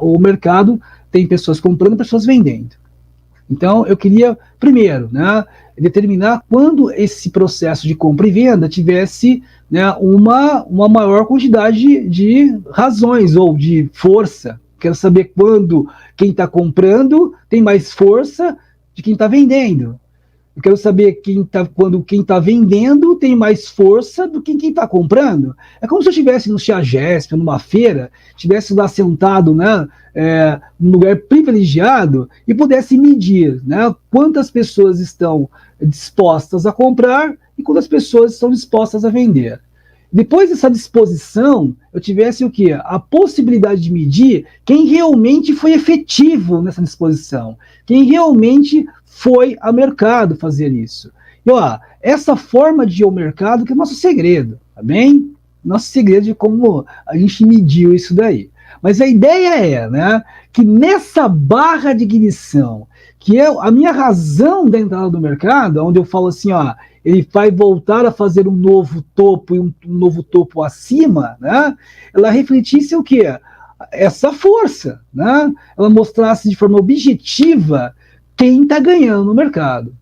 O mercado tem pessoas comprando e pessoas vendendo. Então, eu queria, primeiro, né, determinar quando esse processo de compra e venda tivesse, né, uma maior quantidade de razões ou de força. Quero saber quando quem está comprando tem mais força de quem está vendendo. Eu quero saber quando quem está vendendo tem mais força do que quem está comprando. É como se eu estivesse no CEAGESP, numa feira, estivesse lá sentado, né, num lugar privilegiado e pudesse medir, né, quantas pessoas estão dispostas a comprar e quantas pessoas estão dispostas a vender. Depois dessa disposição, eu tivesse o quê? A possibilidade de medir quem realmente foi efetivo nessa disposição, quem realmente foi ao mercado fazer isso. E ó, essa forma de ir ao mercado que é o nosso segredo, tá bem? Nosso segredo de como a gente mediu isso daí. Mas a ideia é, né, que nessa barra de ignição, que é a minha razão da entrada do mercado, onde eu falo assim, ó, ele vai voltar a fazer um novo topo e um novo topo acima, né? Ela refletisse o quê? Essa força, né? Ela mostrasse de forma objetiva quem está ganhando no mercado.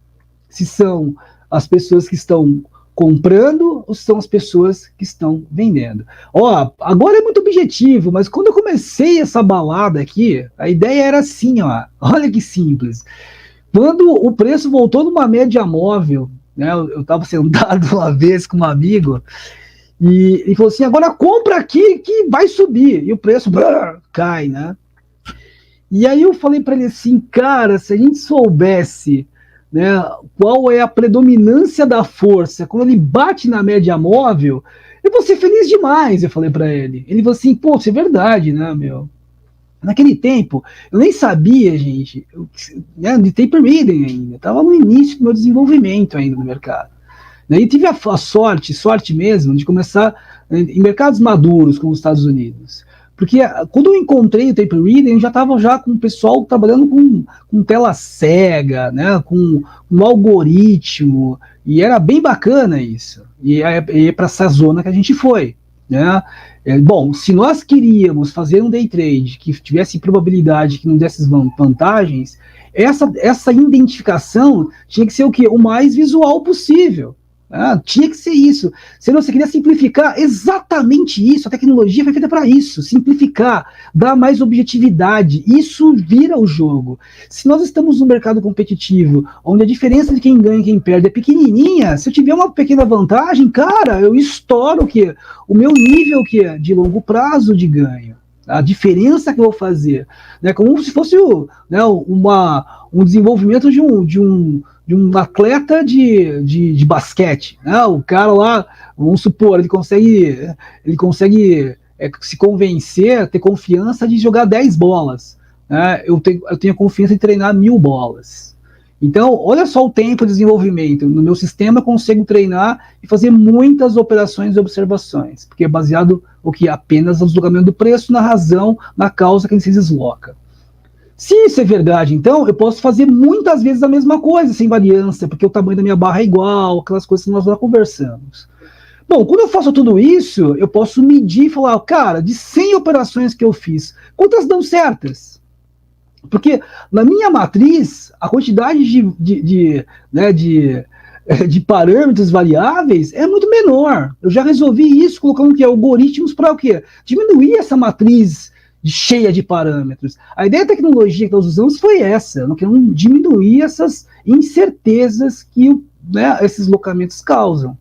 Se são as pessoas que estão comprando ou são as pessoas que estão vendendo. Ó, agora é muito objetivo, mas quando eu comecei essa balada aqui, a ideia era assim, ó, olha que simples. Quando o preço voltou numa média móvel, né, eu estava sentado uma vez com um amigo e ele falou assim, agora compra aqui que vai subir, e o preço cai, né? E aí eu falei para ele assim, cara, se a gente soubesse, né, qual é a predominância da força quando ele bate na média móvel, eu vou ser feliz demais, eu falei para ele. Ele falou assim, pô, isso é verdade, né, meu? Naquele tempo, eu nem sabia, gente, de taper reading ainda, estava no início do meu desenvolvimento ainda no mercado. Daí tive a sorte mesmo, de começar em mercados maduros, como os Estados Unidos. Porque quando eu encontrei o taper reading, eu já estava já com o pessoal trabalhando com tela cega, né, com um algoritmo, e era bem bacana isso. E é para essa zona que a gente foi. Né? Bom, se nós queríamos fazer um day trade que tivesse probabilidade, que não desse vantagens, essa identificação tinha que ser o quê? O mais visual possível. Tinha que ser isso. Se você queria simplificar, exatamente isso. A tecnologia foi feita para isso, simplificar, dar mais objetividade. Isso vira o jogo. Se nós estamos num mercado competitivo, onde a diferença de quem ganha e quem perde é pequenininha, se eu tiver uma pequena vantagem, cara, eu estouro o meu nível de longo prazo de ganho. A diferença que eu vou fazer, né, como se fosse um desenvolvimento de um atleta de basquete, né? O cara lá, vamos supor, ele consegue se convencer, ter confiança de jogar 10 bolas, né? Eu tenho confiança de treinar 1000 bolas. Então, olha só o tempo de desenvolvimento. No meu sistema, eu consigo treinar e fazer muitas operações e observações, porque é baseado apenas no deslocamento do preço, na razão, na causa que ele se desloca. Se isso é verdade, então, eu posso fazer muitas vezes a mesma coisa, sem variância, porque o tamanho da minha barra é igual, aquelas coisas que nós já conversamos. Bom, quando eu faço tudo isso, eu posso medir e falar, cara, de 100 operações que eu fiz, quantas dão certas? Porque na minha matriz, a quantidade de parâmetros variáveis é muito menor. Eu já resolvi isso colocando algoritmos para o quê? Diminuir essa matriz cheia de parâmetros. A ideia da tecnologia que nós usamos foi essa, não queremos diminuir essas incertezas que esses locamentos causam.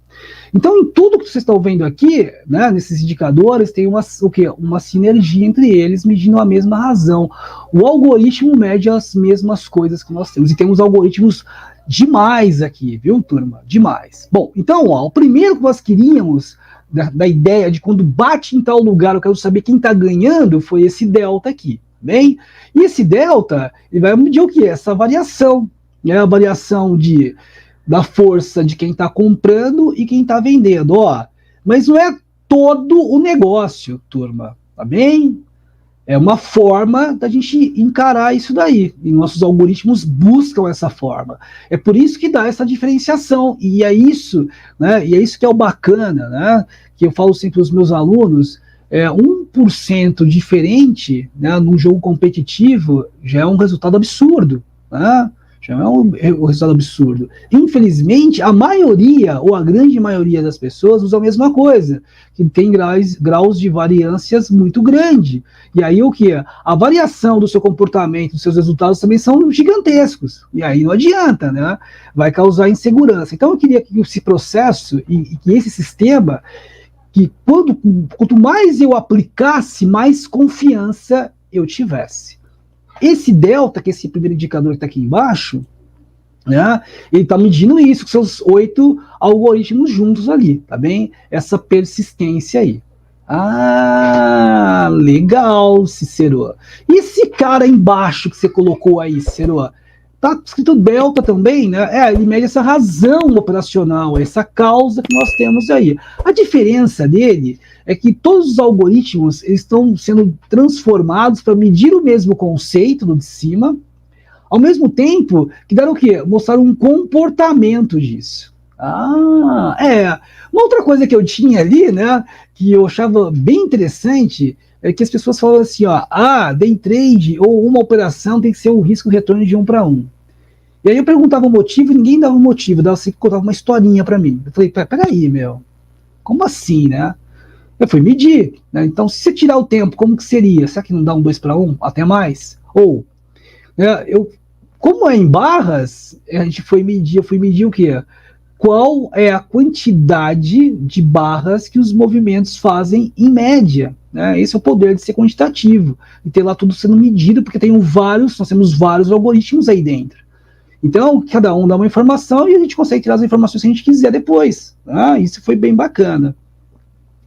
Então, em tudo que vocês estão vendo aqui, né, nesses indicadores, tem uma sinergia entre eles, medindo a mesma razão. O algoritmo mede as mesmas coisas que nós temos, e temos algoritmos demais aqui, viu, turma? Demais. Bom, então, o primeiro que nós queríamos, da ideia de quando bate em tal lugar, eu quero saber quem está ganhando, foi esse delta aqui, bem? E esse delta, ele vai medir o que? Essa variação, né, a variação da força de quem está comprando e quem está vendendo, ó. Mas não é todo o negócio, turma, tá bem? É uma forma da gente encarar isso daí, e nossos algoritmos buscam essa forma. É por isso que dá essa diferenciação, e é isso, né? E é isso que é o bacana, né? Que eu falo sempre para os meus alunos, 1% diferente, né, num jogo competitivo já é um resultado absurdo, né? Já é um resultado absurdo. Infelizmente, a maioria, ou a grande maioria das pessoas usa a mesma coisa, que tem graus de variâncias muito grande. E aí o que? A variação do seu comportamento, dos seus resultados também são gigantescos. E aí não adianta, né? Vai causar insegurança. Então eu queria que esse processo e que esse sistema, que quanto mais eu aplicasse, mais confiança eu tivesse. Esse delta, que é esse primeiro indicador que está aqui embaixo, né, ele está medindo isso com seus 8 algoritmos juntos ali, tá bem? Essa persistência aí. Ah, legal, Cicero. E esse cara embaixo que você colocou aí, Cicero? Tá escrito delta também, né? Ele mede essa razão operacional, essa causa que nós temos aí. A diferença dele é que todos os algoritmos estão sendo transformados para medir o mesmo conceito do de cima, ao mesmo tempo que deram o quê? Mostraram um comportamento disso. Uma outra coisa que eu tinha ali, né, que eu achava bem interessante, é que as pessoas falam assim, day trade ou uma operação tem que ser um risco-retorno de 1 para 1. E aí eu perguntava o motivo e ninguém dava o motivo, dava assim, contava uma historinha para mim. Eu falei, peraí, meu, como assim, né? Eu fui medir, né? Então, se você tirar o tempo, como que seria? Será que não dá um 2 para 1? Até mais? Ou, como é em barras, a gente foi medir, eu fui medir o quê? Qual é a quantidade de barras que os movimentos fazem em média, né? Esse é o poder de ser quantitativo, e ter lá tudo sendo medido, porque nós temos vários algoritmos aí dentro. Então, cada um dá uma informação e a gente consegue tirar as informações que a gente quiser depois. Né? Isso foi bem bacana.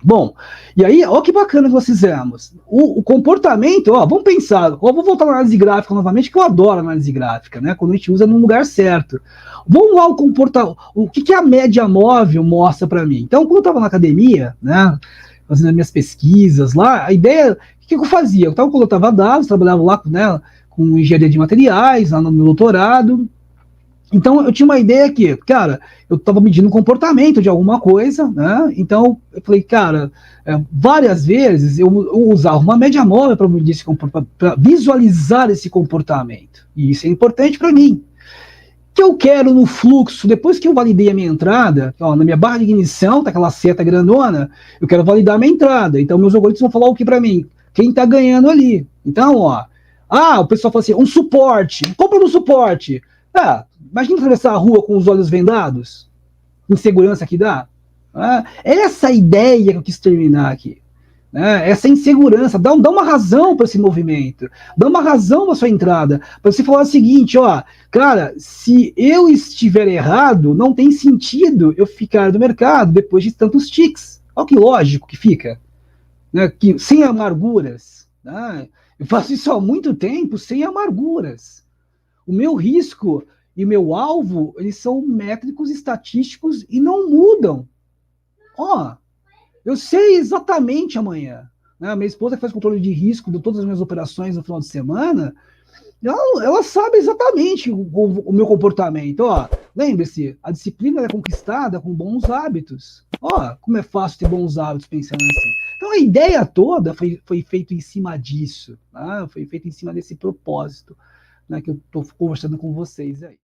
Bom, e aí, olha que bacana que nós fizemos. O comportamento, vamos pensar, vou voltar na análise gráfica novamente, que eu adoro análise gráfica, né? Quando a gente usa no lugar certo. Vamos lá o que a média móvel mostra para mim. Então, quando eu estava na academia, né, fazendo as minhas pesquisas lá, a ideia, o que eu fazia? Eu coletava dados, trabalhava lá, né, com engenharia de materiais, lá no meu doutorado. Então, eu tinha uma ideia que, cara, eu estava medindo o comportamento de alguma coisa, né? Então, eu falei, cara, várias vezes eu usava uma média móvel para visualizar esse comportamento. E isso é importante para mim. O que eu quero no fluxo, depois que eu validei a minha entrada, na minha barra de ignição, tá aquela seta grandona, eu quero validar a minha entrada. Então, meus algoritmos vão falar o que para mim? Quem está ganhando ali. Então, o pessoal fala assim, um suporte, compra no suporte. Imagina atravessar a rua com os olhos vendados, insegurança que dá. Essa ideia que eu quis terminar aqui. Essa insegurança, dá uma razão para esse movimento, dá uma razão para sua entrada, para você falar o seguinte, cara, se eu estiver errado, não tem sentido eu ficar no mercado depois de tantos ticks. Olha que lógico que fica, né? Que, sem amarguras. Né? Eu faço isso há muito tempo, sem amarguras. O meu risco e o meu alvo, eles são métricos estatísticos e não mudam. Eu sei exatamente amanhã. Né? Minha esposa que faz controle de risco de todas as minhas operações no final de semana, ela sabe exatamente o meu comportamento. Lembre-se, a disciplina é conquistada com bons hábitos. Como é fácil ter bons hábitos pensando assim. Então a ideia toda foi feita em cima disso. Né? Foi feita em cima desse propósito, né, que eu estou conversando com vocês aí.